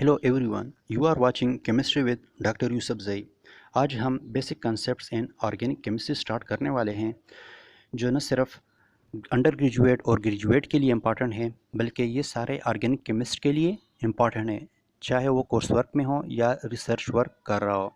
Hello everyone, you are watching chemistry with doctor Yusuf Zai. आज हम basic concepts in organic chemistry start करने वाले हैं, जो न सिर्फ अंडर ग्रेजुएट और ग्रेजुएट के लिए इम्पॉर्टेंट है, बल्कि ये सारे ऑर्गेनिक केमिस्ट के लिए इम्पॉर्टेंट है, चाहे वो कोर्स वर्क में हो या रिसर्च वर्क कर रहा हो।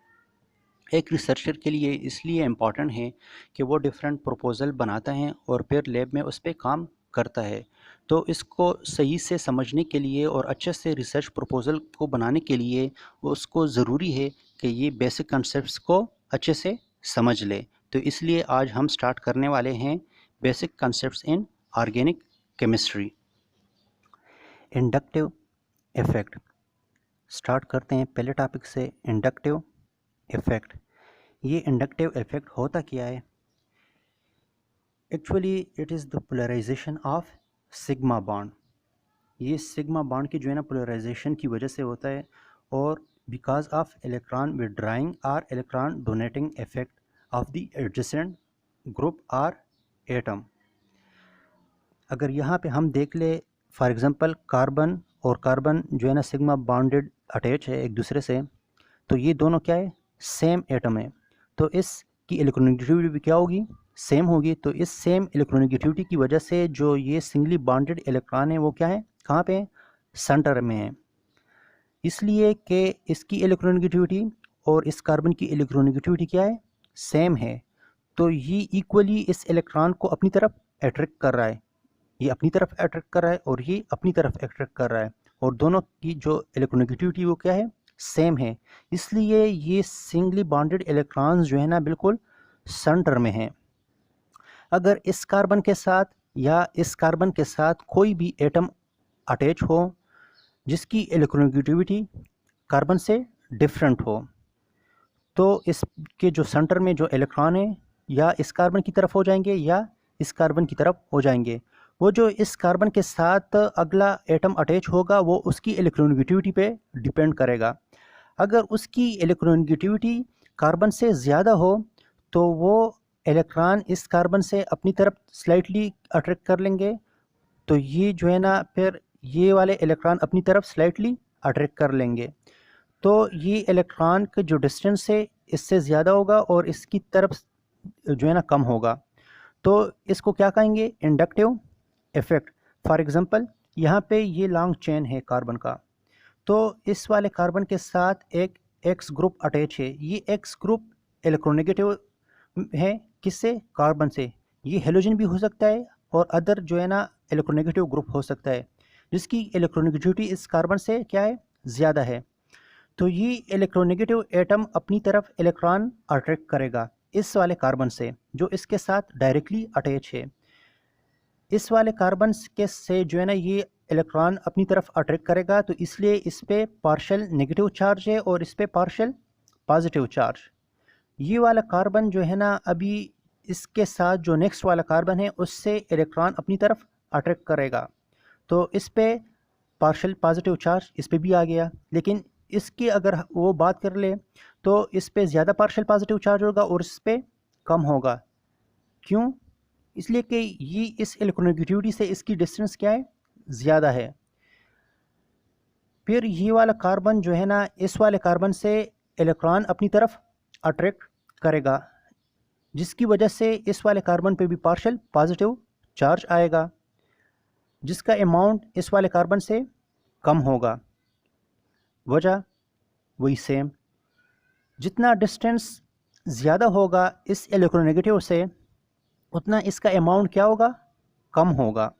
एक रिसर्चर के लिए इसलिए इम्पॉर्टेंट है कि वो डिफरेंट प्रपोज़ल बनाता है और फिर लैब में उस पर काम करता है। तो इसको सही से समझने के लिए और अच्छे से रिसर्च प्रपोज़ल को बनाने के लिए उसको ज़रूरी है कि ये बेसिक कंसेप्ट्स को अच्छे से समझ ले। तो इसलिए आज हम स्टार्ट करने वाले हैं basic concepts in organic chemistry. Inductive effect start करते हैं पहले टॉपिक से, इंडक्टिव इफ़ेक्ट। ये इंडक्टिव इफ़ेक्ट होता क्या है? Actually it is the polarisation of sigma bond. ये सिग्मा बॉन्ड की जो है ना पोलराइजेशन की वजह से होता है, और बिकॉज ऑफ इलेक्ट्रॉन विड्राइंग और electron donating effect of the adjacent group और एटम। अगर यहाँ पे हम देख ले, फॉर एग्जांपल कार्बन और कार्बन जो है ना सिग्मा बॉन्डेड अटैच है एक दूसरे से, तो ये दोनों क्या है? सेम एटम है। तो इसकी इलेक्ट्रोनेगेटिविटी भी क्या होगी? सेम होगी। तो इस सेम इलेक्ट्रोनेगेटिविटी की वजह से जो ये सिंगली बॉन्डेड इलेक्ट्रॉन है वो क्या है? कहाँ पे है? सेंटर में है। इसलिए कि इसकी इलेक्ट्रोनेगेटिविटी और इस कार्बन की इलेक्ट्रोनेगेटिविटी क्या है? सेम है। तो ये इक्वली इस इलेक्ट्रॉन को अपनी तरफ अट्रैक्ट कर रहा है, ये अपनी तरफ अट्रैक्ट कर रहा है और ये अपनी तरफ अट्रैक्ट कर रहा है, और दोनों की जो इलेक्ट्रोनेगेटिविटी वो क्या है? सेम है। इसलिए ये सिंगली बॉन्डेड इलेक्ट्रॉन्स जो है ना बिल्कुल सेंटर में है। अगर इस कार्बन के साथ या इस कार्बन के साथ कोई भी एटम अटैच हो जिसकी इलेक्ट्रोनेगेटिविटी कार्बन से डिफरेंट हो, तो इसके जो सेंटर में जो इलेक्ट्रॉन है या इस कार्बन की तरफ हो जाएंगे या इस कार्बन की तरफ हो जाएंगे। वो जो इस कार्बन के साथ अगला एटम अटैच होगा वो उसकी इलेक्ट्रोनेगेटिविटी पे डिपेंड करेगा। अगर उसकी इलेक्ट्रोनेगेटिविटी कार्बन से ज़्यादा हो तो वो इलेक्ट्रॉन इस कार्बन से अपनी तरफ स्लाइटली अट्रैक्ट कर लेंगे, तो ये जो है ना फिर ये वाले इलेक्ट्रॉन अपनी तरफ स्लाइटली अट्रैक्ट कर लेंगे। तो ये इलेक्ट्रॉन का जो डिस्टेंस है इससे ज़्यादा होगा और इसकी तरफ जो है ना कम होगा। तो इसको क्या कहेंगे? Inductive effect. फॉर एग्जांपल यहाँ पे ये लॉन्ग चेन है कार्बन का, तो इस वाले कार्बन के साथ एक एक्स ग्रुप अटैच है। ये एक्स ग्रुप इलेक्ट्रोनेगेटिव है। किससे? कार्बन से। ये हेलोजन भी हो सकता है और अदर जो है ना इलेक्ट्रोनेगेटिव ग्रुप हो सकता है जिसकी इलेक्ट्रोनेगेटिविटी इस कार्बन से क्या है? ज़्यादा है। तो ये इलेक्ट्रोनेगेटिव एटम अपनी तरफ इलेक्ट्रॉन अट्रैक्ट करेगा इस वाले कार्बन से जो इसके साथ डायरेक्टली अटैच है। इस वाले कार्बन के से जो है ना ये इलेक्ट्रॉन अपनी तरफ अट्रैक्ट करेगा, तो इसलिए इस पे पार्शियल नेगेटिव चार्ज है और इस पे पार्शियल पॉजिटिव चार्ज। ये वाला कार्बन जो है ना अभी इसके साथ जो नेक्स्ट वाला कार्बन है उससे इलेक्ट्रॉन अपनी तरफ अट्रैक्ट करेगा, तो इस पे पार्शियल पॉजिटिव चार्ज इस पे भी आ गया। लेकिन इसकी अगर वो बात कर ले तो इस पे ज़्यादा पार्शियल पॉजिटिव चार्ज होगा और इस पे कम होगा। क्यों? इसलिए कि ये इस इलेक्ट्रोनेगेटिविटी से इसकी डिस्टेंस क्या है? ज़्यादा है। फिर ये वाला कार्बन जो है ना इस वाले कार्बन से इलेक्ट्रॉन अपनी तरफ अट्रैक्ट करेगा, जिसकी वजह से इस वाले कार्बन पे भी पार्शियल पॉजिटिव चार्ज आएगा, जिसका अमाउंट इस वाले कार्बन से कम होगा। वजह वही सेम। जितना डिस्टेंस ज़्यादा होगा इस इलेक्ट्रोनेगेटिव से उतना इसका अमाउंट क्या होगा? कम होगा।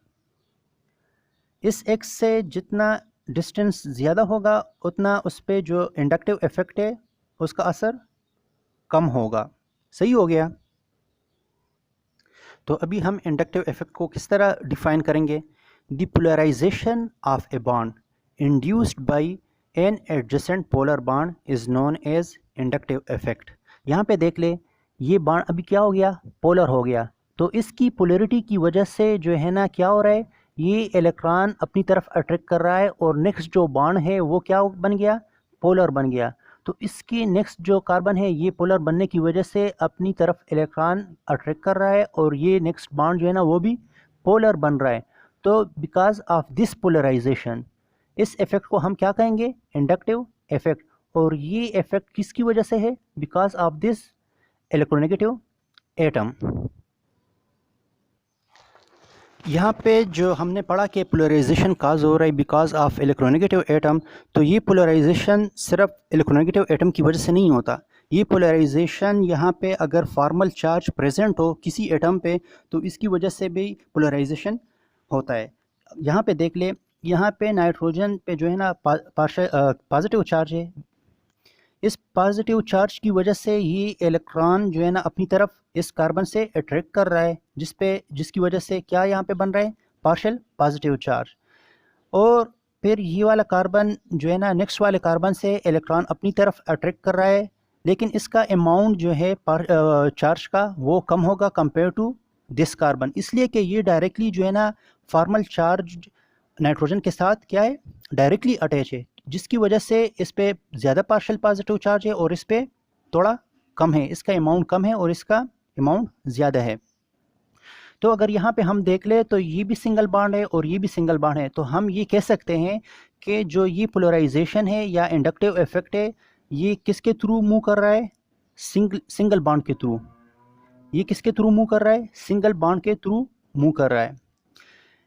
इस एक्स से जितना डिस्टेंस ज़्यादा होगा उतना उस पर जो इंडक्टिव इफ़ेक्ट है उसका असर कम होगा। सही हो गया? तो अभी हम इंडक्टिव इफ़ेक्ट को किस तरह डिफ़ाइन करेंगे? The polarisation of a bond induced by an adjacent polar bond is known as inductive effect. यहाँ पे देख ले, ये बॉन्ड अभी क्या हो गया? पोलर हो गया। तो इसकी पोलरिटी की वजह से जो है ना क्या हो रहा है? ये इलेक्ट्रॉन अपनी तरफ अट्रैक्ट कर रहा है और नेक्स्ट जो बॉन्ड है वो क्या बन गया? पोलर बन गया। तो इसकी नेक्स्ट जो कार्बन है ये पोलर बनने की वजह से अपनी तरफ इलेक्ट्रॉन अट्रैक्ट कर रहा है और ये नेक्स्ट बॉन्ड जो है ना वो भी पोलर बन रहा है। तो बिकॉज ऑफ दिस पोलराइजेशन इस इफ़ेक्ट को हम क्या कहेंगे? Inductive effect. और ये इफ़ेक्ट किसकी वजह से है? Because of this electronegative atom. यहाँ पे जो हमने पढ़ा कि पोलराइजेशन काज हो रहा है बिकॉज ऑफ इलेक्ट्रोनेगेटिव एटम, तो ये पोलराइजेशन सिर्फ इलेक्ट्रोनेगेटिव एटम की वजह से नहीं होता। ये पोलराइजेशन यहाँ पे अगर फॉर्मल चार्ज प्रेजेंट हो किसी एटम पे तो इसकी वजह से भी पोलराइजेशन होता है। यहाँ पे देख ले, यहाँ पे नाइट्रोजन पे जो है ना पॉजिटिव चार्ज है। इस पॉजिटिव चार्ज की वजह से ये इलेक्ट्रॉन जो है ना अपनी तरफ इस कार्बन से अट्रैक्ट कर रहा है, जिसकी वजह से क्या यहाँ पे बन रहा है? Partial positive charge. और फिर ये वाला कार्बन जो है ना नेक्स्ट वाले कार्बन से इलेक्ट्रॉन अपनी तरफ अट्रैक्ट कर रहा है, लेकिन इसका अमाउंट जो है चार्ज का वो कम होगा कंपेयर टू दिस कार्बन, इसलिए कि ये डायरेक्टली जो है ना फॉर्मल चार्ज नाइट्रोजन के साथ क्या है? डायरेक्टली अटैच है, जिसकी वजह से इस पे ज़्यादा पार्शियल पॉजिटिव चार्ज है और इस पे थोड़ा कम है, इसका अमाउंट कम है और इसका अमाउंट ज़्यादा है। तो अगर यहाँ पे हम देख ले तो ये भी सिंगल बॉन्ड है और ये भी सिंगल बॉन्ड है, तो हम ये कह सकते हैं कि जो ये पोलराइजेशन है या इंडक्टिव इफेक्ट है ये किसके थ्रू मूव कर रहा है? सिंगल बॉन्ड के थ्रू। ये किसके थ्रू मूव कर रहा है? सिंगल बॉन्ड के थ्रू मूव कर रहा है।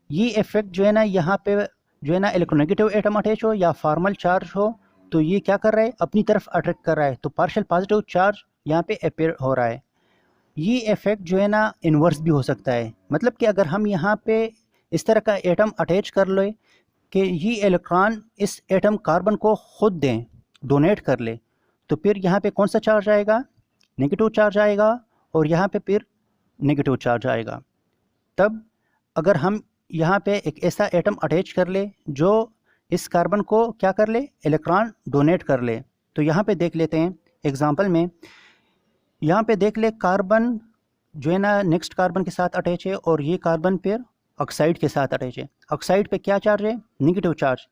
ये इफेक्ट जो है ना यहाँ पे जो है ना इलेक्ट्रोनेगेटिव एटम अटैच हो या फॉर्मल चार्ज हो तो ये क्या कर रहा है? अपनी तरफ अट्रैक्ट कर रहा है, तो पार्शियल पॉजिटिव चार्ज यहाँ पे अपेयर हो रहा है। ये इफेक्ट जो है ना इन्वर्स भी हो सकता है, मतलब कि अगर हम यहाँ पे इस तरह का एटम अटैच कर ले कि ये इलेक्ट्रॉन इस एटम कार्बन को खुद दें, डोनेट कर ले, तो फिर यहाँ पे कौन सा चार्ज आएगा? नेगेटिव चार्ज आएगा, और यहाँ पे फिर नेगेटिव चार्ज आएगा। तब अगर हम यहाँ पे एक ऐसा एटम अटैच कर ले जो इस कार्बन को क्या कर ले? इलेक्ट्रॉन डोनेट कर ले, तो यहाँ पे देख लेते हैं एग्जांपल में। यहाँ पे देख ले कार्बन जो है ना नेक्स्ट कार्बन के साथ अटैच है और ये कार्बन फिर ऑक्साइड के साथ अटैच है। ऑक्साइड पे क्या चार्ज है? Negative charge.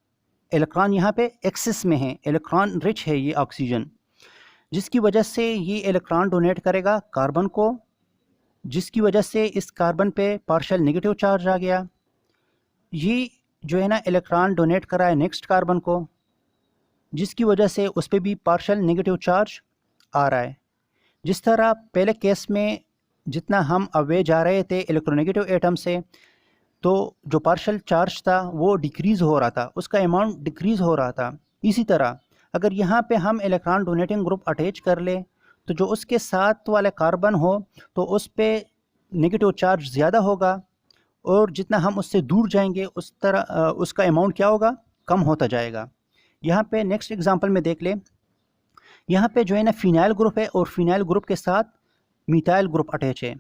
इलेक्ट्रॉन यहाँ पे एक्सेस में है, इलेक्ट्रॉन रिच है ये ऑक्सीजन, जिसकी वजह से ये इलेक्ट्रॉन डोनेट करेगा कार्बन को, जिसकी वजह से इस कार्बन पे पार्शियल नेगेटिव चार्ज आ गया। ये जो है ना इलेक्ट्रॉन डोनेट करा है नेक्स्ट कार्बन को, जिसकी वजह से उस पर भी पार्शियल नेगेटिव चार्ज आ रहा है। जिस तरह पहले केस में जितना हम अवे जा रहे थे इलेक्ट्रोनेगेटिव एटम से, तो जो पार्शियल चार्ज था वो डिक्रीज़ हो रहा था, उसका अमाउंट डिक्रीज़ हो रहा था। इसी तरह अगर यहाँ पे हम इलेक्ट्रॉन डोनेटिंग ग्रुप अटैच कर ले तो जो उसके साथ वाले कार्बन हो तो उस पर नेगेटिव चार्ज ज़्यादा होगा, और जितना हम उससे दूर जाएंगे उस तरह उसका अमाउंट क्या होगा? कम होता जाएगा। यहाँ पे नेक्स्ट एग्जांपल में देख ले, यहाँ पे जो है ना फिनाइल ग्रुप है और फिनाइल ग्रुप के साथ मिथाइल ग्रुप अटैच है।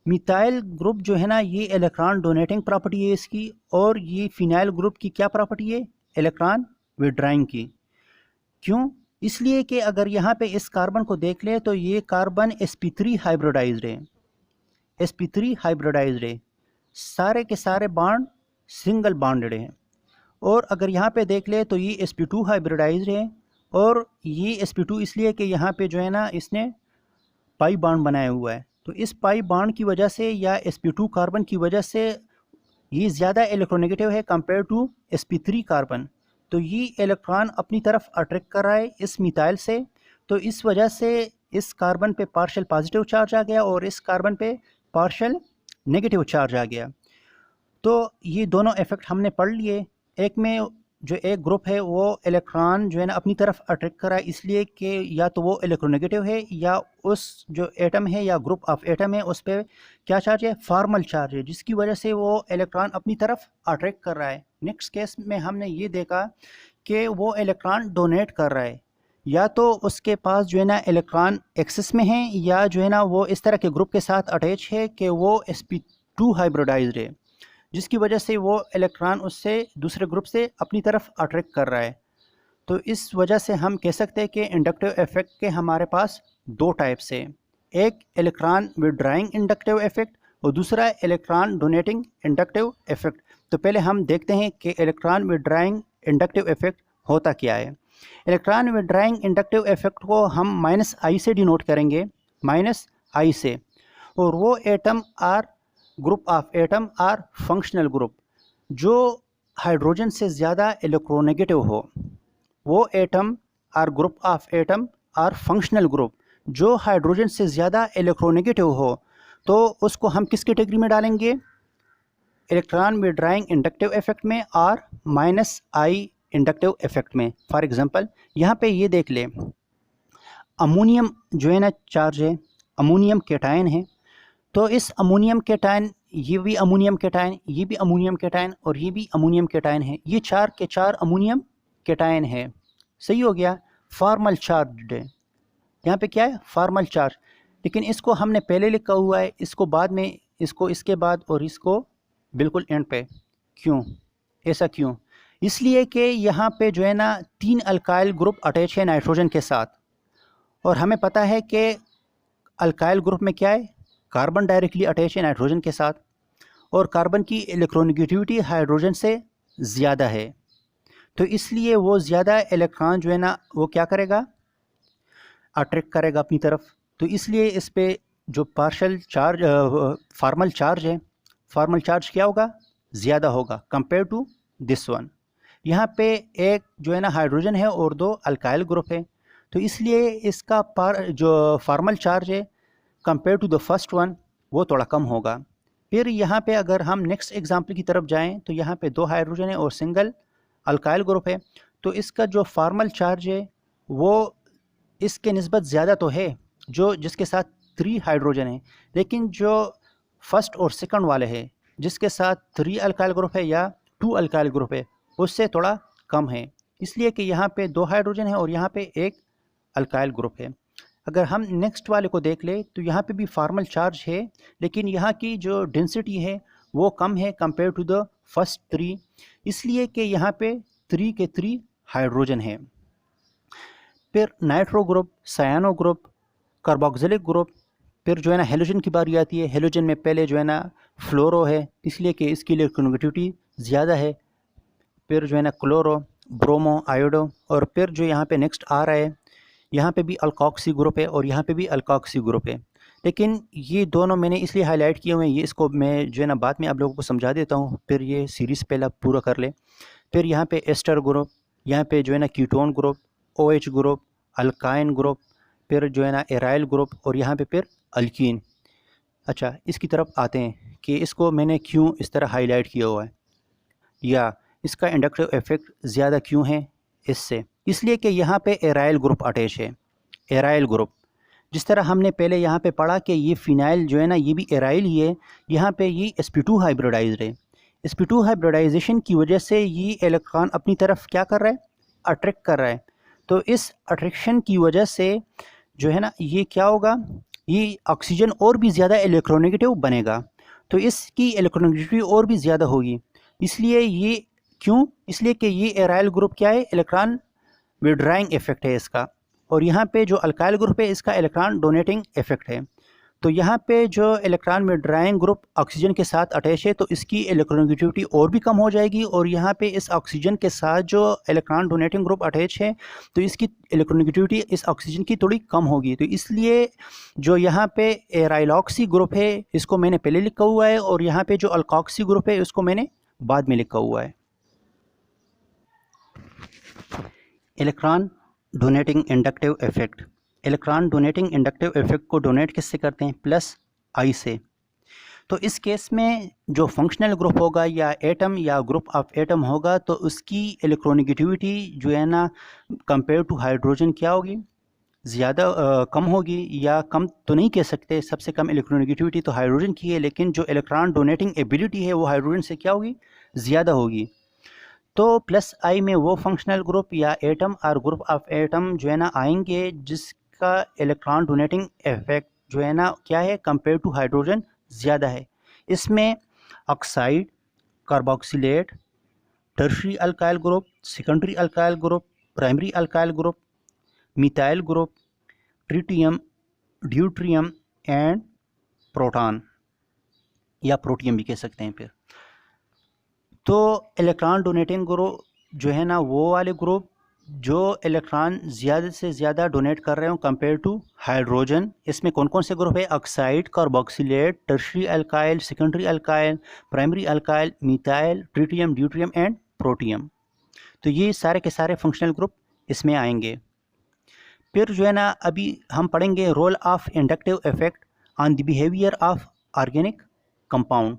मिथाइल ग्रुप जो है ना ये इलेक्ट्रॉन डोनेटिंग प्रॉपर्टी है इसकी, और ये फिनाइल ग्रुप की क्या प्रॉपर्टी है? इलेक्ट्रॉन विड्राइंग की। क्यों? इसलिए कि अगर यहाँ पे इस कार्बन को देख ले तो ये कार्बन sp3 हाइब्रिडाइज्ड है, sp3 हाइब्रिडाइज्ड है, सारे के सारे बॉन्ड सिंगल बॉन्डेड हैं। और अगर यहाँ पे देख ले तो ये sp2 हाइब्रिडाइज्ड है, और ये sp2 इसलिए कि यहाँ पे जो है ना इसने पाई बॉन्ड बनाया हुआ है, तो इस पाई बॉन्ड की वजह से या sp2 कार्बन की वजह से ये ज़्यादा इलेक्ट्रोनेगेटिव है कंपेयर टू sp3 कार्बन, तो ये इलेक्ट्रॉन अपनी तरफ अट्रैक्ट कर रहा है इस मिथाइल से, तो इस वजह से इस कार्बन पे पार्शियल पॉजिटिव चार्ज आ गया और इस कार्बन पे पार्शियल नेगेटिव चार्ज आ गया। तो ये दोनों इफेक्ट हमने पढ़ लिए। एक में जो एक ग्रुप है वो इलेक्ट्रॉन जो है ना अपनी तरफ अट्रैक्ट करा इसलिए कि या तो वो इलेक्ट्रोनेगेटिव है या उस जो एटम है या ग्रुप ऑफ एटम है उस पर क्या चार्ज है? फॉर्मल चार्ज है, जिसकी वजह से वो इलेक्ट्रॉन अपनी तरफ अट्रैक्ट कर रहा है। नेक्स्ट केस में हमने ये देखा कि वो इलेक्ट्रॉन डोनेट कर रहा है, या तो उसके पास जो है ना इलेक्ट्रॉन एक्सेस में है या जो है ना वो इस तरह के ग्रुप के साथ अटैच है कि वो sp2 हाइब्रिडाइज्ड है, जिसकी वजह से वो इलेक्ट्रॉन उससे दूसरे ग्रुप से अपनी तरफ अट्रैक्ट कर रहा है। तो इस वजह से हम कह सकते हैं कि इंडक्टिव इफेक्ट के हमारे पास दो टाइप्स है, एक इलेक्ट्रॉन विड्राइंग इंडक्टिव इफेक्ट और दूसरा इलेक्ट्रॉन डोनेटिंग इंडक्टिव इफेक्ट। तो पहले हम देखते हैं कि इलेक्ट्रॉन विड्राइंग इंडक्टिव इफेक्ट होता क्या है। इलेक्ट्रॉन विड्राइंग इंडक्टिव इफेक्ट को हम -I से डिनोट करेंगे, -I से, और वो atom or group of atom or functional group जो हाइड्रोजन से ज़्यादा इलेक्ट्रोनेगेटिव हो, वो एटम और ग्रुप ऑफ एटम और फंक्शनल ग्रुप जो हाइड्रोजन से ज़्यादा इलेक्ट्रोनेगेटिव हो, तो उसको हम किस कैटेगरी में डालेंगे? इलेक्ट्रॉन विड्राइंग इंडक्टिव इफेक्ट में और -I इंडक्टिव इफेक्ट में। फॉर एग्जांपल यहाँ पे ये देख ले, अमोनियम जो है ना चार्ज है, अमोनियम कैटायन है, तो इस अमोनियम कैटायन, ये भी अमोनियम कैटायन, ये भी अमोनियम कैटायन और ये भी अमोनियम कैटायन है, ये 4 के 4 अमोनियम कैटायन है। सही हो गया, फॉर्मल चार्ज है, यहाँ पे क्या है? Formal charge. लेकिन इसको हमने पहले लिखा हुआ है, इसको बाद में, इसको इसके बाद और इसको बिल्कुल एंड पे। क्यों? ऐसा क्यों? इसलिए कि यहाँ पे जो है ना 3 अल्काइल ग्रुप अटैच है नाइट्रोजन के साथ, और हमें पता है कि अल्काइल ग्रुप में क्या है? कार्बन डायरेक्टली अटैच है नाइट्रोजन के साथ, और कार्बन की इलेक्ट्रोनेगेटिविटी हाइड्रोजन से ज़्यादा है, तो इसलिए वो ज़्यादा इलेक्ट्रॉन जो है ना वो क्या करेगा? अट्रैक्ट करेगा अपनी तरफ। तो इसलिए इस पे जो पार्शल चार्ज फॉर्मल चार्ज है, फॉर्मल चार्ज क्या होगा? ज़्यादा होगा कंपेयर टू दिस वन। यहाँ पे एक जो है ना हाइड्रोजन है और 2 अल्काइल ग्रुप है, तो इसलिए इसका जो फॉर्मल चार्ज है compare to the first one वो थोड़ा कम होगा। फिर यहाँ पे अगर हम नेक्स्ट एग्जांपल की तरफ जाएं, तो यहाँ पे 2 हाइड्रोजन है और सिंगल अल्काइल ग्रुप है, तो इसका जो फॉर्मल चार्ज है वो इसके निस्बत ज़्यादा तो है, जो जिसके साथ 3 हाइड्रोजन है, लेकिन जो फर्स्ट और सेकंड वाले हैं जिसके साथ 3 अल्काइल ग्रुप है या 2 अल्काइल ग्रुप है, उससे थोड़ा कम है, इसलिए कि यहाँ पे 2 हाइड्रोजन है और यहाँ पे 1 अल्काइल ग्रुप है। अगर हम नेक्स्ट वाले को देख ले, तो यहाँ पे भी फॉर्मल चार्ज है, लेकिन यहाँ की जो डेंसिटी है वो कम है कंपेयर टू द फर्स्ट 3, इसलिए कि यहाँ पे 3 के 3 हाइड्रोजन है। फिर nitro group, सायानो group, carboxylic group, फिर जो है ना हेलोजन की बारी आती है। हेलोजन में पहले जो है ना फ्लोरो है, इसलिए कि इसकी इलेक्ट्रोनेगेटिविटी ज़्यादा है। फिर जो है ना क्लोरो, ब्रोमो, आयोडो, और फिर जो यहाँ पे नेक्स्ट आ रहा है, यहाँ पे भी अल्कोक्सी ग्रुप है और यहाँ पे भी अल्कोक्सी ग्रुप है। लेकिन ये दोनों मैंने इसलिए हाईलाइट किए हुए हैं, ये इसको मैं जो है ना बाद में आप लोगों को समझा देता हूँ, फिर ये सीरीज़ पहला पूरा कर ले। फिर यहाँ पे एस्टर ग्रुप, यहाँ पे जो है ना ketone group, OH group, alkyne group, फिर जो है ना एराइल ग्रुप, और यहाँ पे फिर अल्कीन। अच्छा, इसकी तरफ आते हैं कि इसको मैंने क्यों इस तरह हाईलाइट किया हुआ है, या इसका इंडक्टिव इफेक्ट ज़्यादा क्यों है इससे? इसलिए कि यहाँ पे एराइल ग्रुप अटैच है। एराइल ग्रुप, जिस तरह हमने पहले यहाँ पे पढ़ा कि ये फिनाइल जो है ना ये भी एराइल ही है, यहाँ पे ये sp2 हाइब्रिडाइज्ड है। sp2 हाइब्रिडाइजेशन की वजह से ये इलेक्ट्रॉन अपनी तरफ क्या कर रहा है? अट्रैक्ट कर रहा है। तो इस अट्रैक्शन की वजह से जो है ना ये क्या होगा? ये ऑक्सीजन और भी ज़्यादा इलेक्ट्रोनेगेटिव बनेगा, तो इसकी इलेक्ट्रोनेगेटिविटी और भी ज़्यादा होगी। इसलिए ये क्यों? इसलिए कि ये एराइल ग्रुप क्या है? इलेक्ट्रॉन विड्राइंग इफेक्ट है इसका, और यहाँ पे जो अल्काइल ग्रुप है इसका इलेक्ट्रॉन डोनेटिंग इफेक्ट है। तो यहाँ पे जो इलेक्ट्रॉन विड्राइंग ग्रुप ऑक्सीजन के साथ अटैच है, तो इसकी इलेक्ट्रोनेगेटिविटी और भी कम हो जाएगी, और यहाँ पे इस ऑक्सीजन के साथ जो इलेक्ट्रॉन डोनेटिंग ग्रुप अटैच है, तो इसकी इलेक्ट्रोनेगेटिविटी इस ऑक्सीजन की थोड़ी कम होगी। तो इसलिए जो यहाँ पे एराइलॉक्सी ग्रुप है इसको मैंने पहले लिखा हुआ है, और यहाँ पे जो अल्कोक्सी ग्रुप है उसको मैंने बाद में लिखा हुआ है। Electron donating inductive effect. Electron donating inductive effect को डोनेट किससे करते हैं? +I से। तो इस केस में जो फंक्शनल ग्रुप होगा या एटम या ग्रुप ऑफ एटम होगा, तो उसकी इलेक्ट्रोनेगेटिविटी जो है ना कंपेयर टू हाइड्रोजन क्या होगी? ज़्यादा कम होगी, या कम तो नहीं कह सकते, सबसे कम इलेक्ट्रोनेगेटिविटी तो हाइड्रोजन की है, लेकिन जो इलेक्ट्रॉन डोनेटिंग एबिलिटी है वो हाइड्रोजन से क्या होगी? ज़्यादा होगी। तो +I में वो फंक्शनल ग्रुप या एटम और ग्रुप ऑफ एटम जो है ना आएंगे जिसका इलेक्ट्रॉन डोनेटिंग इफेक्ट जो है ना क्या है? कंपेयर टू हाइड्रोजन ज़्यादा है। इसमें oxide, carboxylate, tertiary alkyl group, secondary alkyl group, primary alkyl group, methyl group, tritium, deuterium and proton, या प्रोटियम भी कह सकते हैं। फिर तो इलेक्ट्रॉन डोनेटिंग ग्रुप जो है ना वो वाले ग्रुप जो इलेक्ट्रॉन ज़्यादा से ज़्यादा डोनेट कर रहे हो कंपेयर टू हाइड्रोजन। इसमें कौन कौन से ग्रुप है? Oxide, carboxylate, tertiary alkyl, secondary alkyl, primary alkyl, methyl, tritium, deuterium and protium. तो ये सारे के सारे फंक्शनल ग्रुप इसमें आएंगे। फिर जो है ना अभी हम पढ़ेंगे role of inductive effect on the behaviour of organic compound.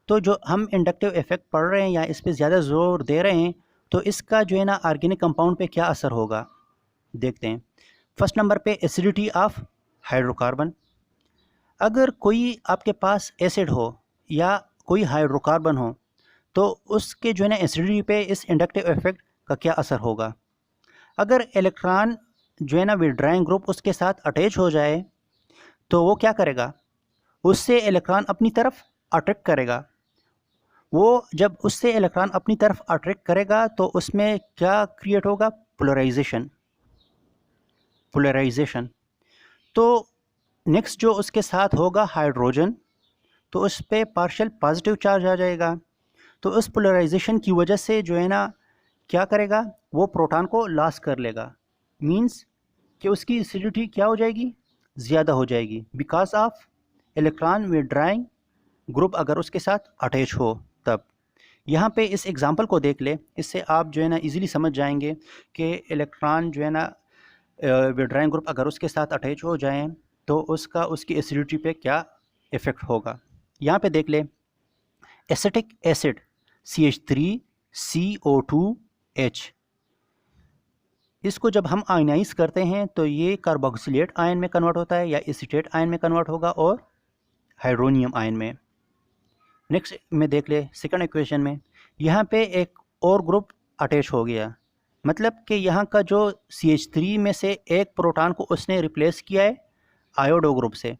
तो जो हम इंडक्टिव इफेक्ट पढ़ रहे हैं या इस पर ज़्यादा ज़ोर दे रहे हैं, तो इसका जो है ना ऑर्गेनिक कंपाउंड पे क्या असर होगा देखते हैं। फर्स्ट नंबर पे एसिडिटी ऑफ हाइड्रोकार्बन। अगर कोई आपके पास एसिड हो या कोई हाइड्रोकार्बन हो, तो उसके जो है ना एसिडिटी पे इस इंडक्टिव इफेक्ट का क्या असर होगा। अगर इलेक्ट्रॉन जो है ना विड्राइंग ग्रुप उसके साथ अटैच हो जाए, तो वो क्या करेगा, उससे इलेक्ट्रॉन अपनी तरफ अट्रैक्ट करेगा। वो जब उससे इलेक्ट्रॉन अपनी तरफ अट्रैक्ट करेगा तो उसमें क्या क्रिएट होगा, पोलराइजेशन। तो नेक्स्ट जो उसके साथ होगा हाइड्रोजन, तो उस पर पार्शियल पॉजिटिव चार्ज आ जाएगा। तो उस पोलराइजेशन की वजह से जो है ना क्या करेगा, वो प्रोटॉन को लॉस कर लेगा। मींस कि उसकी एसिडिटी क्या हो जाएगी, ज़्यादा हो जाएगी, because of electron withdrawing group अगर उसके साथ अटैच हो तब। यहाँ पे इस एग्जांपल को देख ले, इससे आप जो है ना इजीली समझ जाएंगे कि इलेक्ट्रॉन जो है ना विड्राइंग ग्रुप अगर उसके साथ अटैच हो जाएं तो उसकी एसिडिटी पे क्या इफ़ेक्ट होगा। यहाँ पे देख ले, एसिटिक एसिड CH3CO2H, इसको जब हम आयनाइज करते हैं तो ये कार्बोक्सिलेट आयन में कन्वर्ट होता है या एसीटेट आयन में कन्वर्ट होगा और हाइड्रोनियम आयन में। नेक्स्ट में देख ले सेकंड इक्वेशन में, यहाँ पे एक और ग्रुप अटैच हो गया, मतलब कि यहाँ का जो CH3 में से एक प्रोटॉन को उसने रिप्लेस किया है आयोडो ग्रुप से।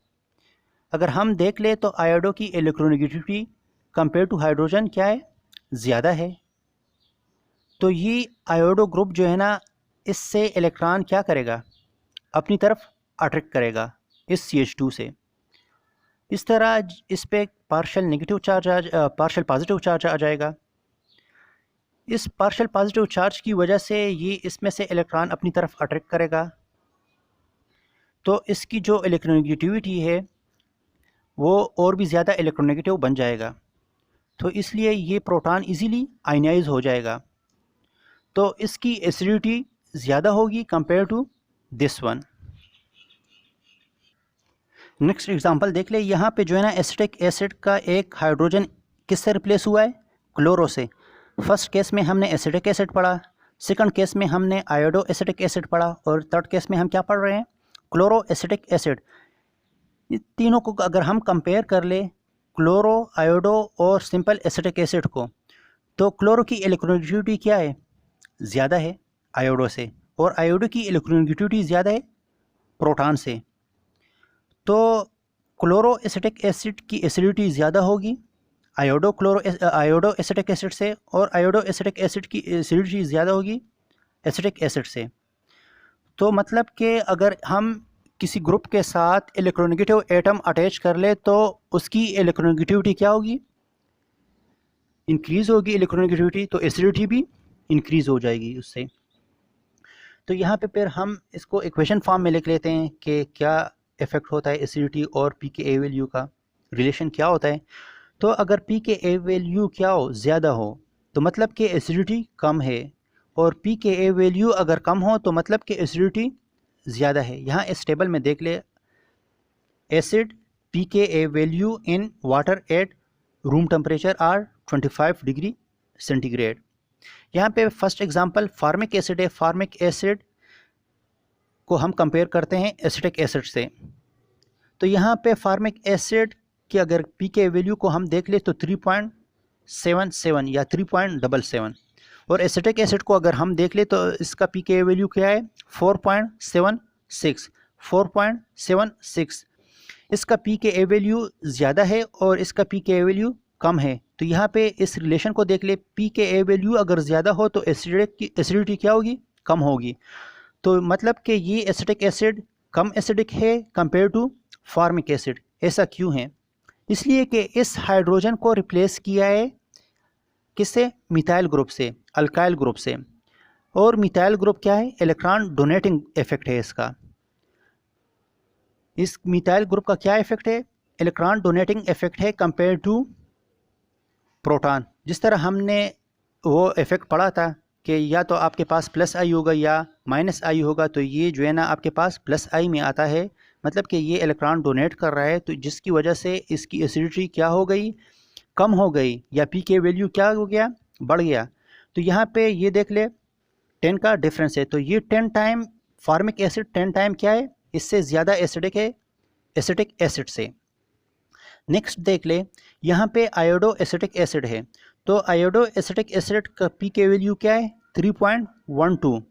अगर हम देख ले तो आयोडो की इलेक्ट्रोनेगेटिविटी कंपेयर टू हाइड्रोजन क्या है, ज़्यादा है। तो ये आयोडो ग्रुप जो है ना, इससे इलेक्ट्रॉन क्या करेगा, अपनी तरफ अट्रैक्ट करेगा इस CH2 से। इस तरह इस पे partial negative charge partial positive charge आ जाएगा। इस पार्शियल पॉजिटिव चार्ज की वजह से ये इसमें से इलेक्ट्रॉन अपनी तरफ अट्रैक्ट करेगा, तो इसकी जो इलेक्ट्रोनेगेटिविटी है वो और भी ज़्यादा इलेक्ट्रोनेगेटिव बन जाएगा। तो इसलिए ये प्रोटॉन इजीली आयनाइज हो जाएगा, तो इसकी एसिडिटी ज़्यादा होगी compare to this one. Next example देख ले, यहाँ पे जो है ना एसिटिक एसिड का एक हाइड्रोजन किससे रिप्लेस हुआ है, क्लोरो से। फर्स्ट केस में हमने एसिटिक एसिड पढ़ा, सेकंड केस में हमने आयोडो एसिटिक एसिड पढ़ा, और थर्ड केस में हम क्या पढ़ रहे हैं, क्लोरो एसिटिक एसिड। ये तीनों को अगर हम कंपेयर कर ले, क्लोरो, आयोडो और सिंपल एसिटिक एसिड को, तो क्लोरो की इलेक्ट्रोनेगेटिविटी क्या है, ज़्यादा है आयोडो से, और आयोडो की इलेक्ट्रोनेगेटिविटी ज़्यादा है प्रोटॉन से। तो क्लोरो एसिटिक एसिड की एसिडिटी ज़्यादा होगी आयोडो एसिटिक एसिड से, और आयोडो एसिटिक एसिड की एसिडिटी ज़्यादा होगी एसिटिक एसिड से। तो मतलब कि अगर हम किसी ग्रुप के साथ इलेक्ट्रोनेगेटिव एटम अटैच कर ले तो उसकी इलेक्ट्रोनेगेटिविटी क्या होगी, इंक्रीज़ होगी इलेक्ट्रोनेगेटिविटी, तो एसिडिटी भी इंक्रीज़ हो जाएगी उससे। तो यहाँ पे फिर हम इसको इक्वेशन फॉर्म में लिख लेते हैं कि क्या इफ़ेक्ट होता है एसिडिटी और pKa वैल्यू का रिलेशन क्या होता है। तो अगर pKa वैल्यू क्या हो, ज़्यादा हो, तो मतलब कि एसिडिटी कम है, और pKa वैल्यू अगर कम हो तो मतलब कि एसिडिटी ज़्यादा है। यहाँ इस टेबल में देख ले, acid pKa value in water at room temperature are 25 degree centigrade. यहाँ पे फर्स्ट एग्जांपल फार्मिक एसिड है। फार्मिक एसिड को हम कंपेयर करते हैं एसिटिक एसिड से। तो यहाँ पे फार्मिक एसिड की अगर pKa वैल्यू को हम देख ले तो 3.77 या 3.77, और एसिटिक एसिड को अगर हम देख ले तो इसका pKa वैल्यू क्या है, 4.76। इसका pKa वैल्यू ज़्यादा है और इसका pKa वैल्यू कम है। तो यहाँ पे इस रिलेशन को देख ले, pKa वैल्यू अगर ज़्यादा हो तो एसिडिटी क्या होगी, कम होगी। तो मतलब कि ये एसिटिक एसिड कम एसिडिक है कंपेयर टू फार्मिक एसिड। ऐसा क्यों है, इसलिए कि इस हाइड्रोजन को रिप्लेस किया है किससे, मिथाइल ग्रुप से, अल्काइल ग्रुप से। और मिथाइल ग्रुप क्या है, इलेक्ट्रॉन डोनेटिंग इफेक्ट है इसका। इस मिथाइल ग्रुप का क्या इफेक्ट है, इलेक्ट्रॉन डोनेटिंग इफेक्ट है कंपेयर टू प्रोटॉन। जिस तरह हमने वो इफ़ेक्ट पड़ा था कि या तो आपके पास प्लस आई होगा या माइनस आई होगा, तो ये जो है ना आपके पास प्लस आई में आता है, मतलब कि ये इलेक्ट्रॉन डोनेट कर रहा है, तो जिसकी वजह से इसकी एसिडिटी क्या हो गई, कम हो गई, या पी के वैल्यू क्या हो गया, बढ़ गया। तो यहाँ पे ये देख ले 10 का डिफरेंस है, तो ये 10 टाइम फार्मिक एसिड 10 टाइम क्या है, इससे ज़्यादा एसिडिक है एसिटिक एसिड से। नेक्स्ट देख ले, यहाँ पे आयोडो एसिटिक एसिड है, तो आयोडो एसिटिक एसिड का पी के वैल्यू क्या है 3.12।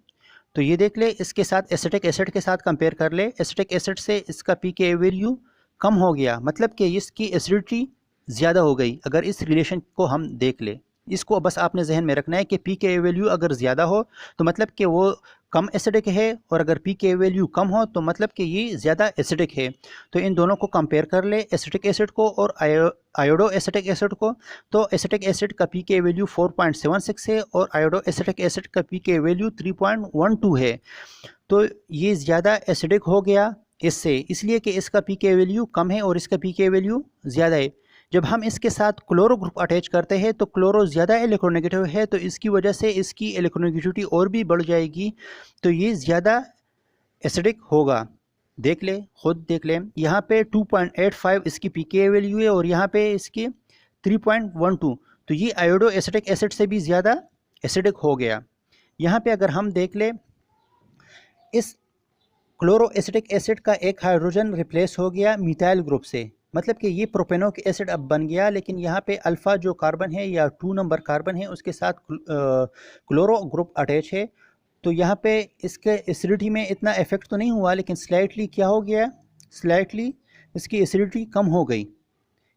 तो ये देख ले, इसके साथ एसिटिक एसिड के साथ कंपेयर कर ले, एसिटिक एसिड से इसका पी के वैल्यू कम हो गया, मतलब कि इसकी एसिडिटी ज़्यादा हो गई। अगर इस रिलेशन को हम देख ले, इसको बस आपने जहन में रखना है कि पी के वैल्यू अगर ज़्यादा हो तो मतलब कि वो कम एसिडिक है, और अगर पी के वैल्यू कम हो तो मतलब कि ये ज़्यादा एसिडिक है। तो इन दोनों को कंपेयर कर ले, एसिटिक एसिड को और आयोडो एसिटिक एसिड को। तो एसिटिक एसिड का पी के वैल्यू 4.76 है और आयोडो एसिटिक एसिड का पी के वैल्यू 3.12 है। तो ये ज़्यादा एसिडिक हो गया इससे, इसलिए कि इसका पी के वैल्यू कम है और इसका पी के वैल्यू ज़्यादा है। जब हम इसके साथ क्लोरो ग्रुप अटैच करते हैं तो क्लोरो ज़्यादा इलेक्ट्रोनेगेटिव है, तो इसकी वजह से इसकी इलेक्ट्रोनेगेटिविटी और भी बढ़ जाएगी, तो ये ज़्यादा एसिडिक होगा। देख ले, खुद देख ले, यहाँ पे 2.85 इसकी पीके वैल्यू है और यहाँ पे इसकी 3.12, तो ये आयोडो एसिटिक एसिड से भी ज़्यादा एसिडिक हो गया। यहाँ पे अगर हम देख ले, इस क्लोरो एसिटिक एसिड का एक हाइड्रोजन रिप्लेस हो गया मिथाइल ग्रुप से, मतलब कि ये प्रोपेनोक एसिड अब बन गया, लेकिन यहाँ पे अल्फ़ा जो कार्बन है या 2 नंबर कार्बन है उसके साथ क्लोरो ग्रुप अटैच है। तो यहाँ पे इसके एसिडिटी में इतना इफेक्ट तो नहीं हुआ, लेकिन स्लाइटली क्या हो गया, स्लाइटली इसकी एसिडिटी कम हो गई।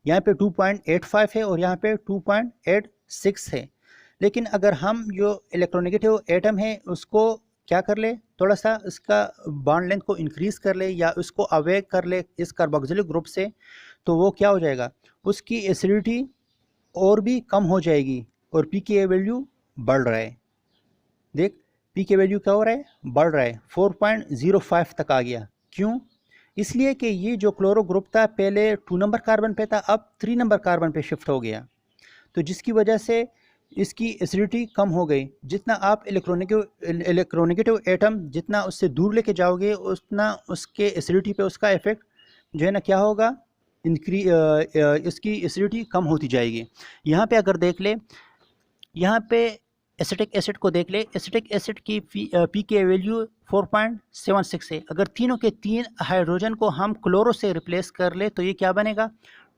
यहाँ पे 2.85 है और यहाँ पे 2.86 है। लेकिन अगर हम जो इलेक्ट्रोनेगेटिव एटम है उसको क्या कर ले, थोड़ा सा इसका बॉन्ड लेंथ को इंक्रीज़ कर ले या उसको अवे कर ले इस कार्बोक्सिलिक ग्रुप से, तो वो क्या हो जाएगा, उसकी एसिडिटी और भी कम हो जाएगी और पी की वैल्यू बढ़ रहा है। देख, पी के वैल्यू क्या हो रहा है, बढ़ रहा है, 4.05 तक आ गया। क्यों, इसलिए कि ये जो क्लोरो ग्रुप था पहले 2 नंबर कार्बन पे था, अब 3 नंबर कार्बन पे शिफ्ट हो गया, तो जिसकी वजह से इसकी एसिडिटी कम हो गई। जितना आप इलेक्ट्रोनेगेटिव एटम जितना उससे दूर लेके जाओगे उतना उसके एसिडिटी पे उसका इफेक्ट जो है ना क्या होगा, इसकी एसिडिटी कम होती जाएगी। यहाँ पे अगर देख ले, यहाँ पे एसिटिक एसिड को देख ले, एसिटिक एसिड की पी के वैल्यू 4.76 है। अगर तीनों के तीन हाइड्रोजन को हम क्लोरो से रिप्लेस कर ले तो ये क्या बनेगा,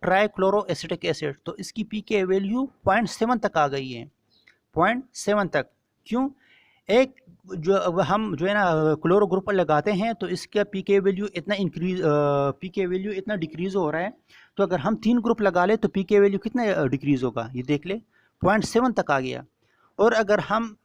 ट्राई क्लोरो एसिटिक एसिड। तो इसकी पी के वैल्यू 0.7 तक आ गई है, 0.7 तक। क्यों, एक जो अब हम जो है ना क्लोरो ग्रुप पर लगाते हैं तो इसका पी के वैल्यू इतना पी के वैल्यू इतना डिक्रीज़ हो रहा है, तो अगर हम 3 ग्रुप लगा ले तो पी के वैल्यू कितना डिक्रीज़ होगा, ये देख ले 0.7 तक आ गया। और अगर हम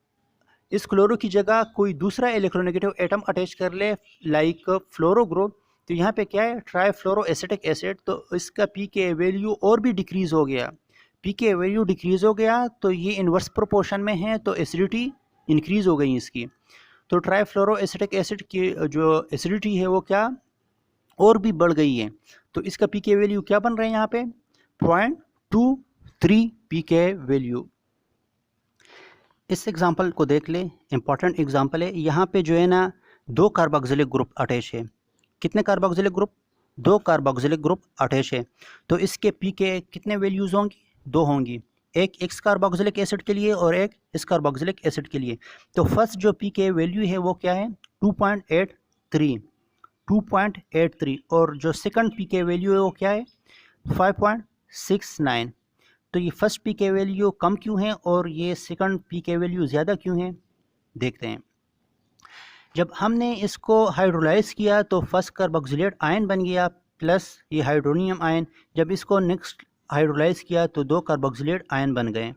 इस क्लोरो की जगह कोई दूसरा इलेक्ट्रोनेगेटिव एटम अटैच कर ले लाइक फ्लोरो ग्रुप, तो यहाँ पे क्या है, ट्राई फ्लोरो एसिटिक एसिड, तो इसका पी के वैल्यू और भी डिक्रीज़ हो गया। पी के वैल्यू डिक्रीज़ हो गया तो ये इन्वर्स प्रोपोर्शन में है, तो एसिडिटी इंक्रीज़ हो गई इसकी। तो ट्राई फ्लोरो एसिटिक एसिड की जो एसिडिटी है वो क्या और भी बढ़ गई है। तो इसका पी के वैल्यू क्या बन रहे हैं यहाँ पे 0.23 पी के वैल्यू। इस एग्जांपल को देख ले, इंपॉर्टेंट एग्जांपल है। यहाँ पे जो है ना 2 कार्बोक्सिलिक ग्रुप अटैच है। कितने carboxylic group, 2 carboxylic group attach है। तो इसके पी के कितने वैल्यूज़ होंगी, 2 होंगी, एक एक्स कार्बोक्सिलिक एसिड के लिए और एक इस कार्बोक्सिलिक एसिड के लिए। तो फर्स्ट जो पी के वैल्यू है वो क्या है 2.83 और जो सेकंड पी के वैल्यू है वो क्या है 5.69। तो ये फर्स्ट पी के वैल्यू कम क्यों है और ये सेकंड पी के वैल्यू ज़्यादा क्यों है, देखते हैं। जब हमने इसको हाइड्रोलाइज किया तो फर्स्ट कार्बोक्सिलेट आयन बन गया प्लस ये हाइड्रोनियम आयन। जब इसको नेक्स्ट हाइड्रोलाइज किया तो 2 कार्बोक्सिलेट आयन बन गए।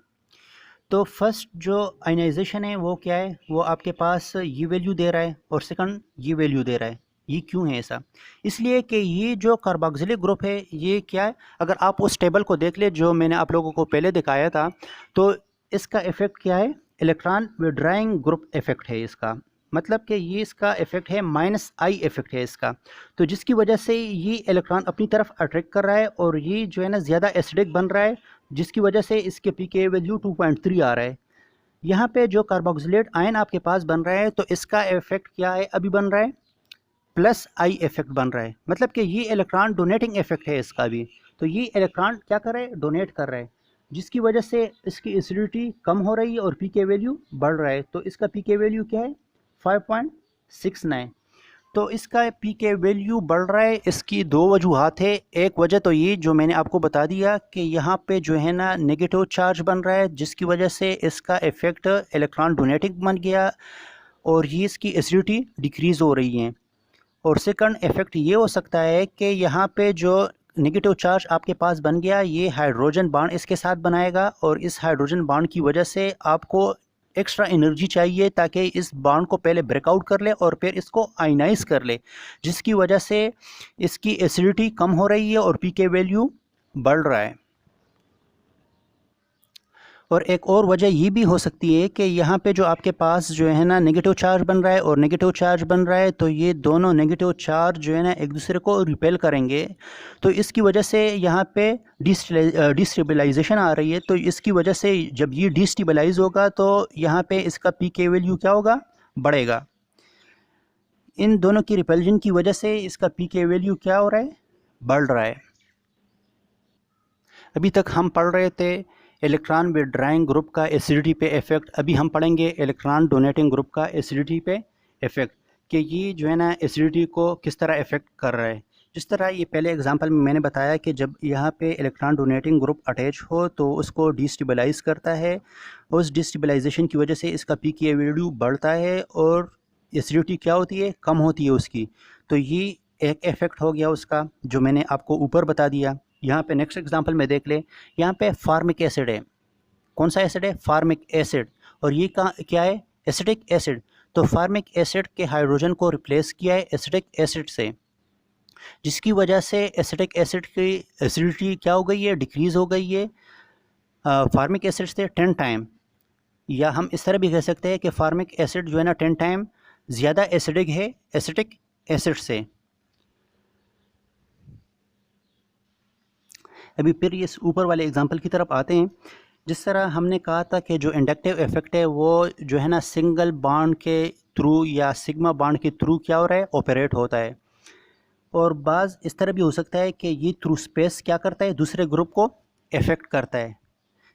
तो फर्स्ट जो आयनाइजेशन है वो क्या है, वो आपके पास ये वैल्यू दे रहा है और सेकंड ये वैल्यू दे रहा है। ये क्यों है ऐसा, इसलिए कि ये जो कार्बोक्सिलिक ग्रुप है ये क्या है, अगर आप उस टेबल को देख ले जो मैंने आप लोगों को पहले दिखाया था, तो इसका इफेक्ट क्या है, इलेक्ट्रॉन विड्राइंग ग्रुप इफेक्ट है इसका। मतलब कि ये इसका इफेक्ट है -I इफेक्ट है इसका। तो जिसकी वजह से ये इलेक्ट्रॉन अपनी तरफ अट्रैक्ट कर रहा है और ये जो है ना ज़्यादा एसिडिक बन रहा है, जिसकी वजह से इसके पी के वैल्यू 2.3 आ रहा है। यहाँ पे जो कार्बोक्सिलेट आयन आपके पास बन रहा है, तो इसका इफेक्ट क्या है, अभी बन रहा है प्लस आई इफेक्ट बन रहा है, मतलब कि ये इलेक्ट्रॉन डोनेटिंग इफेक्ट है इसका भी। तो ये इलेक्ट्रॉन क्या कर रहा है, डोनेट कर रहा है, जिसकी वजह से इसकी एसिडिटी कम हो रही है और पी के वैल्यू बढ़ रहा है। तो इसका पी के वैल्यू क्या है, 5.69। तो इसका पी के वैल्यू बढ़ रहा है, इसकी दो वजूहात है। एक वजह तो ये जो मैंने आपको बता दिया कि यहाँ पे जो है ना नेगेटिव चार्ज बन रहा है, जिसकी वजह से इसका इफेक्ट इलेक्ट्रॉन डोनेटिंग बन गया और ये इसकी एसिडिटी डिक्रीज़ हो रही है। और सेकंड इफेक्ट ये हो सकता है कि यहाँ पे जो नेगेटिव चार्ज आपके पास बन गया, ये हाइड्रोजन बॉन्ड इसके साथ बनाएगा और इस हाइड्रोजन बॉन्ड की वजह से आपको एक्स्ट्रा एनर्जी चाहिए ताकि इस बॉन्ड को पहले ब्रेकआउट कर ले और फिर इसको आयनाइज कर ले, जिसकी वजह से इसकी एसिडिटी कम हो रही है और पी के वैल्यू बढ़ रहा है। और एक और वजह ये भी हो सकती है कि यहाँ पे जो आपके पास जो है ना नेगेटिव चार्ज बन रहा है और नेगेटिव चार्ज बन रहा है, तो ये दोनों नेगेटिव चार्ज जो है ना एक दूसरे को रिपेल करेंगे। तो इसकी वजह से यहाँ पे डिस्टेबलाइजेशन आ रही है। तो इसकी वजह से जब ये डिस्टेबलाइज होगा तो यहाँ पे इसका पी के वैल्यू क्या होगा, बढ़ेगा। इन दोनों की रिपल्जन की वजह से इसका पी के वैल्यू क्या हो रहा है, बढ़ रहा है। अभी तक हम पढ़ रहे थे इलेक्ट्रॉन विड्रॉइंग ग्रुप का एसिडिटी पे इफेक्ट। अभी हम पढ़ेंगे इलेक्ट्रॉन डोनेटिंग ग्रुप का एसिडिटी पे इफेक्ट, कि ये जो है ना एसिडिटी को किस तरह इफेक्ट कर रहा है। जिस तरह ये पहले एग्जांपल में मैंने बताया कि जब यहाँ पे इलेक्ट्रॉन डोनेटिंग ग्रुप अटैच हो तो उसको डिस्टेबलाइज करता है, उस डिस्टेबलाइजेशन की वजह से इसका पी के वैल्यू बढ़ता है और एसिडिटी क्या होती है, कम होती है उसकी। तो ये एक इफेक्ट हो गया उसका जो मैंने आपको ऊपर बता दिया। यहाँ पे नेक्स्ट एग्जांपल में देख ले, यहाँ पे फार्मिक एसिड है। कौन सा एसिड है, फार्मिक एसिड। और ये क्या है, एसिटिक एसिड। तो फार्मिक एसिड के हाइड्रोजन को रिप्लेस किया है एसिटिक एसिड से, जिसकी वजह से एसिटिक एसिड की एसिडिटी क्या हो गई है, डिक्रीज़ हो गई है फार्मिक एसिड से 10 टाइम। या हम इस तरह भी कह सकते हैं कि फार्मिक एसिड जो है ना 10 टाइम ज़्यादा एसिडिक है एसिटिक एसिड से। अभी फिर इस ऊपर वाले एग्जांपल की तरफ आते हैं। जिस तरह हमने कहा था कि जो इंडक्टिव इफेक्ट है वो जो है ना सिंगल बॉन्ड के थ्रू या सिग्मा बॉन्ड के थ्रू क्या हो रहा है, ऑपरेट होता है। और बाज़ इस तरह भी हो सकता है कि ये थ्रू स्पेस क्या करता है, दूसरे ग्रुप को इफेक्ट करता है।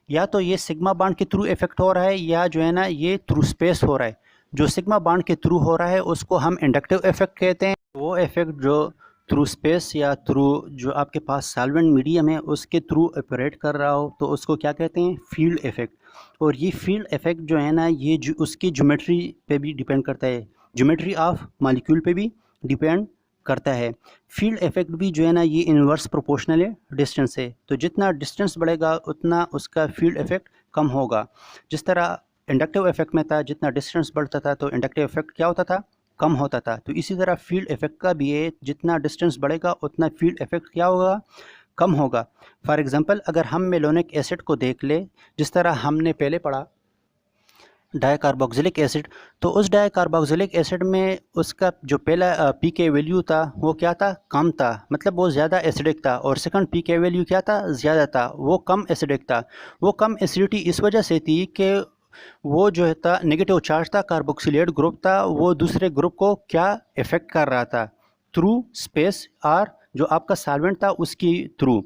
या तो ये सिग्मा बॉन्ड के थ्रू इफेक्ट हो रहा है या जो है ना ये थ्रू स्पेस हो रहा है। जो सिग्मा बॉन्ड के थ्रू हो रहा है उसको हम इंडक्टिव इफेक्ट कहते हैं। वो इफेक्ट जो थ्रू स्पेस या थ्रू जो आपके पास सॉल्वेंट मीडियम है उसके थ्रू ऑपरेट कर रहा हो तो उसको क्या कहते हैं, फील्ड इफेक्ट। और ये फील्ड इफेक्ट जो है ना ये उसकी ज्योमेट्री पे भी डिपेंड करता है, ज्योमेट्री ऑफ मॉलिक्यूल पे भी डिपेंड करता है। फील्ड इफेक्ट भी जो है ना ये इन्वर्स प्रोपोर्शनल है डिस्टेंस से। तो जितना डिस्टेंस बढ़ेगा उतना उसका फील्ड इफेक्ट कम होगा। जिस तरह इंडक्टिव इफेक्ट में था, जितना डिस्टेंस बढ़ता था तो इंडक्टिव इफेक्ट क्या होता था, कम होता था। तो इसी तरह फील्ड इफेक्ट का भी है, जितना डिस्टेंस बढ़ेगा उतना फील्ड इफेक्ट क्या होगा, कम होगा। फॉर एग्जांपल अगर हम मेलोनिक एसिड को देख ले, जिस तरह हमने पहले पढ़ा डाइकार्बोक्सिलिक एसिड, तो उस डाइकार्बोक्सिलिक एसिड में उसका जो पहला पी के वैल्यू था वो क्या था, कम था, मतलब वो ज़्यादा एसिडिक था। और सेकंड पी के वैल्यू क्या था, ज़्यादा था, वो कम एसिडिक था। वो कम एसिडिटी इस वजह से थी कि वो जो था नेगेटिव चार्ज था, कार्बोक्सिलेट ग्रुप था, वो दूसरे ग्रुप को क्या इफेक्ट कर रहा था, थ्रू स्पेस और जो आपका सॉल्वेंट था उसकी थ्रू।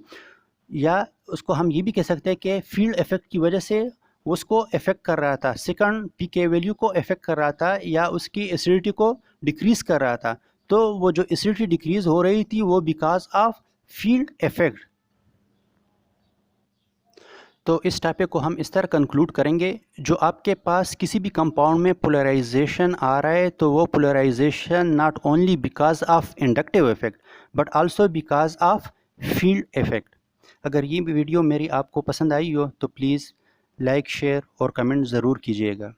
या उसको हम ये भी कह सकते हैं कि फील्ड इफेक्ट की वजह से उसको इफेक्ट कर रहा था, सेकंड पी के वैल्यू को इफेक्ट कर रहा था या उसकी एसिडिटी को डिक्रीज़ कर रहा था। तो वो जो एसिडिटी डिक्रीज़ हो रही थी वो बिकॉज ऑफ फील्ड इफेक्ट। तो इस टॉपिक को हम इस तरह कंक्लूड करेंगे, जो आपके पास किसी भी कंपाउंड में पोलराइजेशन आ रहा है तो वो polarization not only because of inductive effect but also because of field effect. अगर ये वीडियो मेरी आपको पसंद आई हो तो प्लीज़ लाइक, शेयर और कमेंट ज़रूर कीजिएगा।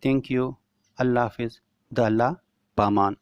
Thank you. अल्लाह हाफिज़। द अल्लाह पामान।